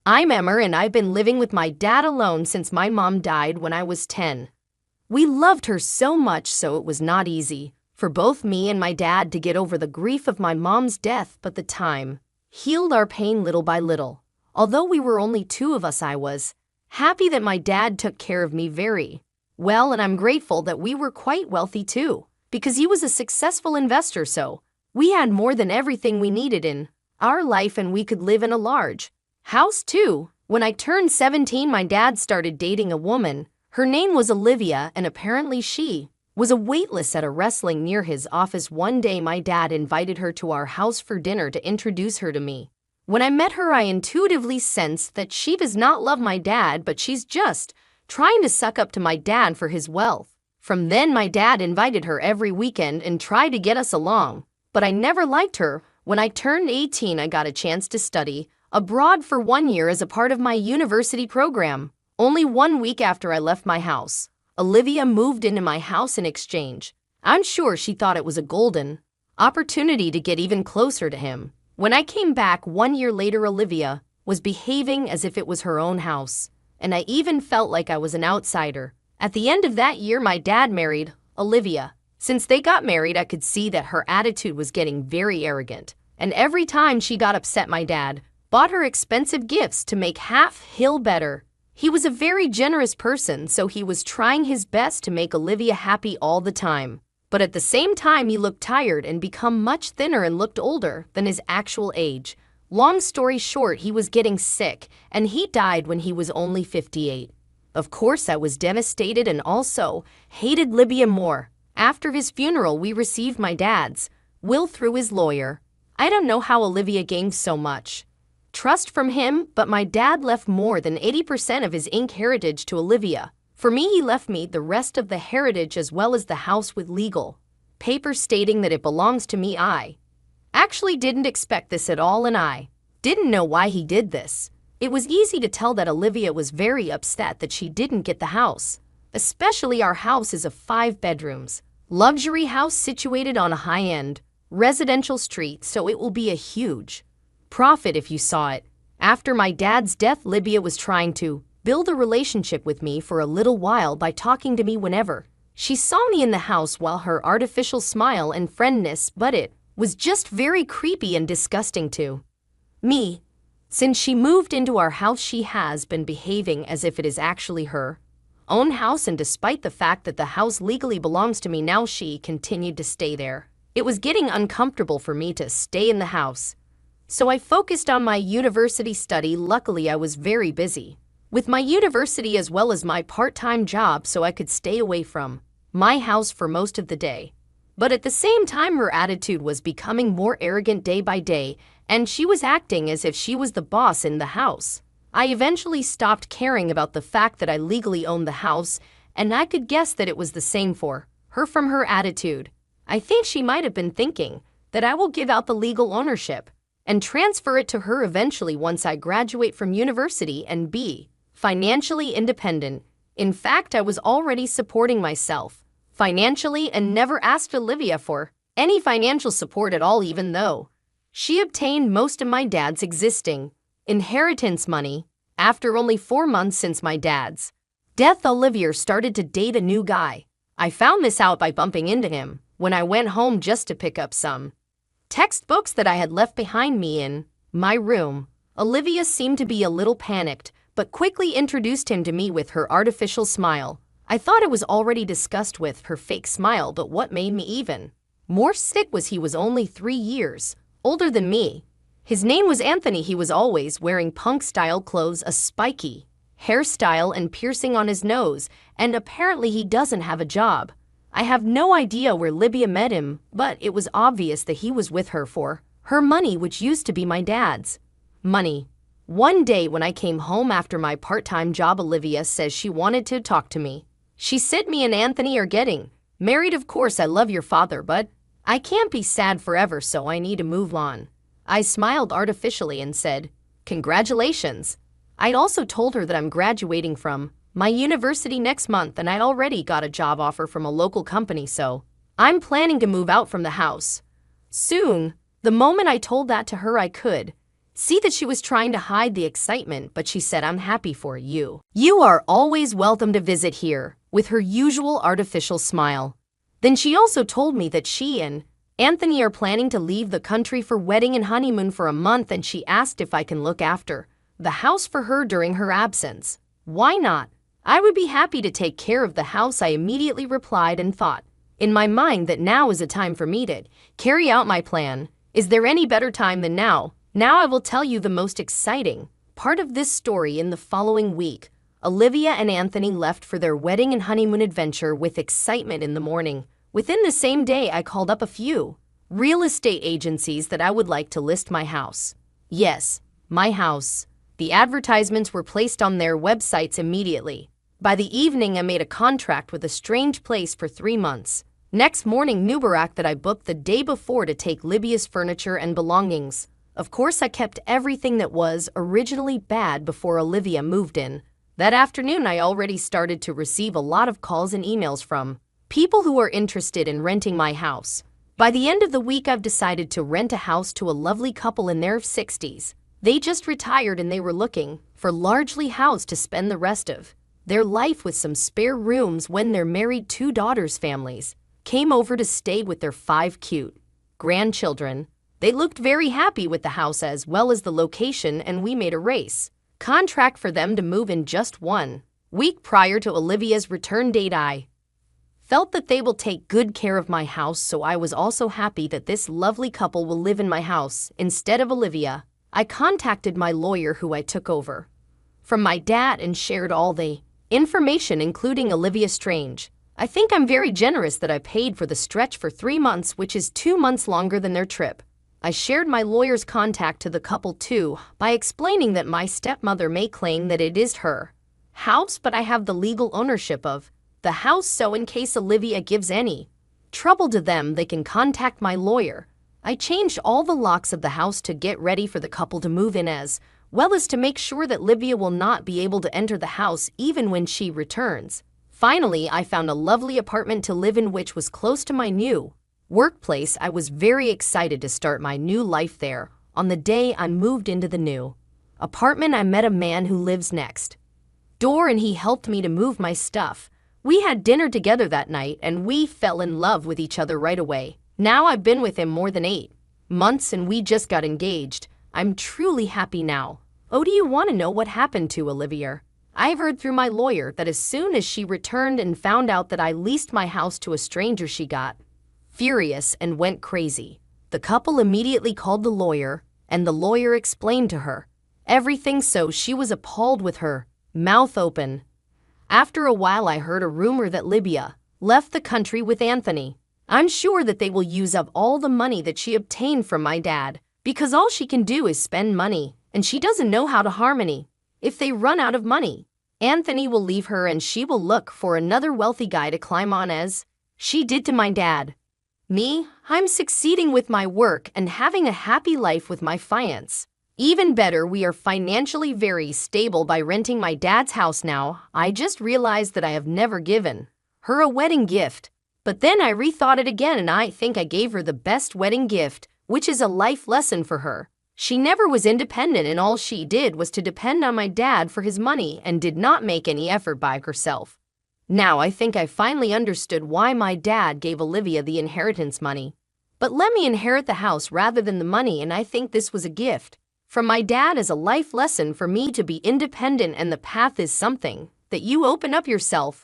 I'm Emmer and I've been living with my dad alone since my mom died when I was 10. We loved her so much so it was not easy for both me and my dad to get over the grief of my mom's death, but the time healed our pain little by little. Although we were only two of us, I was happy that my dad took care of me very well, and I'm grateful that we were quite wealthy too, because he was a successful investor, so we had more than everything we needed in our life and we could live in a large house too. When I turned 17, my dad started dating a woman. Her name was Olivia, and apparently she was a waitress at a restaurant near his office. One day my dad invited her to our house for dinner to introduce her to me. When I met her, I intuitively sensed that she does not love my dad, but she's just trying to suck up to my dad for his wealth. From then, my dad invited her every weekend and tried to get us along, but I never liked her. When I turned 18, I got a chance to study abroad for 1 year as a part of my university program. Only 1 week after I left my house, Olivia moved into my house in exchange. I'm sure she thought it was a golden opportunity to get even closer to him. When I came back 1 year later, Olivia was behaving as if it was her own house, and I even felt like I was an outsider. At the end of that year, my dad married Olivia. Since they got married, I could see that her attitude was getting very arrogant, and every time she got upset, my dad bought her expensive gifts to make half feel better. He was a very generous person, so he was trying his best to make Olivia happy all the time. But at the same time, he looked tired and become much thinner and looked older than his actual age. Long story short, he was getting sick, and he died when he was only 58. Of course, I was devastated and also hated Olivia more. After his funeral, we received my dad's will through his lawyer. I don't know how Olivia gained so much trust from him, but my dad left more than 80% of his heritage to Olivia. For me, he left me the rest of the heritage as well as the house with legal papers stating that it belongs to me. I actually didn't expect this at all, and I didn't know why he did this. It was easy to tell that Olivia was very upset that she didn't get the house. Especially our house is a 5 bedrooms luxury house situated on a high-end residential street, so it will be a huge profit if you saw it. After my dad's death, Olivia was trying to build a relationship with me for a little while by talking to me whenever she saw me in the house, while her artificial smile and friendness, but it was just very creepy and disgusting to me. Since she moved into our house, she has been behaving as if it is actually her own house, and despite the fact that the house legally belongs to me now, she continued to stay there. It was getting uncomfortable for me to stay in the house, so I focused on my university study. Luckily, I was very busy with my university as well as my part-time job, so I could stay away from my house for most of the day. But at the same time, her attitude was becoming more arrogant day by day, and she was acting as if she was the boss in the house. I eventually stopped caring about the fact that I legally owned the house, and I could guess that it was the same for her from her attitude. I think she might have been thinking that I will give out the legal ownership and transfer it to her eventually once I graduate from university and be financially independent. In fact, I was already supporting myself financially and never asked Olivia for any financial support at all, even though she obtained most of my dad's existing inheritance money. After only 4 months since my dad's death, Olivia started to date a new guy. I found this out by bumping into him when I went home just to pick up some textbooks that I had left behind me in my room. Olivia seemed to be a little panicked, but quickly introduced him to me with her artificial smile. I thought it was already discussed with her fake smile, but what made me even more sick was he was only 3 years older than me. His name was Anthony. He was always wearing punk-style clothes, a spiky hairstyle, and piercing on his nose, and apparently he doesn't have a job. I have no idea where Olivia met him, but it was obvious that he was with her for her money, which used to be my dad's money. One day when I came home after my part-time job, Olivia says she wanted to talk to me. She said me and Anthony are getting married. Of course, I love your father, but I can't be sad forever, so I need to move on. I smiled artificially and said, "Congratulations." I'd also told her that I'm graduating from my university next month, and I'd already got a job offer from a local company, so I'm planning to move out from the house soon. The moment I told that to her, I could See that she was trying to hide the excitement, but she said, "I'm happy for you. You are always welcome to visit here," with her usual artificial smile. Then she also told me that she and Anthony are planning to leave the country for wedding and honeymoon for a month, and she asked if I can look after the house for her during her absence. Why not? I would be happy to take care of the house, I immediately replied, and thought in my mind that now is a time for me to carry out my plan. Is there any better time than now? Now I will tell you the most exciting part of this story. In the following week, Olivia and Anthony left for their wedding and honeymoon adventure with excitement in the morning. Within the same day, I called up a few real estate agencies that I would like to list my house. Yes, my house. The advertisements were placed on their websites immediately. By the evening, I made a contract with a strange place for 3 months. Next morning, Nubarak that I booked the day before to take Libya's furniture and belongings. Of course, I kept everything that was originally bad before Olivia moved in. That afternoon, I already started to receive a lot of calls and emails from people who are interested in renting my house. By the end of the week, I've decided to rent a house to a lovely couple in their 60s. They just retired and they were looking for largely house to spend the rest of their life with some spare rooms when their married 2 daughters' families came over to stay with their 5 cute grandchildren. They looked very happy with the house as well as the location, and we made a race contract for them to move in just 1 week prior to Olivia's return date. I felt that they will take good care of my house, so I was also happy that this lovely couple will live in my house instead of Olivia. I contacted my lawyer, who I took over from my dad, and shared all the information, including Olivia Strange. I think I'm very generous that I paid for the stretch for 3 months, which is 2 months longer than their trip. I shared my lawyer's contact to the couple too, by explaining that my stepmother may claim that it is her house, but I have the legal ownership of the house, so in case Olivia gives any trouble to them, they can contact my lawyer. I changed all the locks of the house to get ready for the couple to move in, as well as to make sure that Olivia will not be able to enter the house even when she returns. Finally, I found a lovely apartment to live in, which was close to my new workplace. I was very excited to start my new life there. On the day I moved into the new apartment, I met a man who lives next door, and he helped me to move my stuff. We had dinner together that night, and we fell in love with each other right away. Now I've been with him more than 8 months, and we just got engaged. I'm truly happy now. Oh, do you want to know what happened to Olivia? I've heard through my lawyer that as soon as she returned and found out that I leased my house to a stranger, she got furious and went crazy. The couple immediately called the lawyer, and the lawyer explained to her everything, so she was appalled with her mouth open. After a while, I heard a rumor that Libya left the country with Anthony. I'm sure that they will use up all the money that she obtained from my dad, because all she can do is spend money, and she doesn't know how to harmony. If they run out of money, Anthony will leave her and she will look for another wealthy guy to climb on, as she did to my dad. Me, I'm succeeding with my work and having a happy life with my finance. Even better, we are financially very stable by renting my dad's house now. I just realized that I have never given her a wedding gift. But then I rethought it again, and I think I gave her the best wedding gift, which is a life lesson for her. She never was independent, and all she did was to depend on my dad for his money and did not make any effort by herself. Now I think I finally understood why my dad gave Olivia the inheritance money. But let me inherit the house rather than the money, and I think this was a gift from my dad as a life lesson for me to be independent, and the path is something that you open up yourself.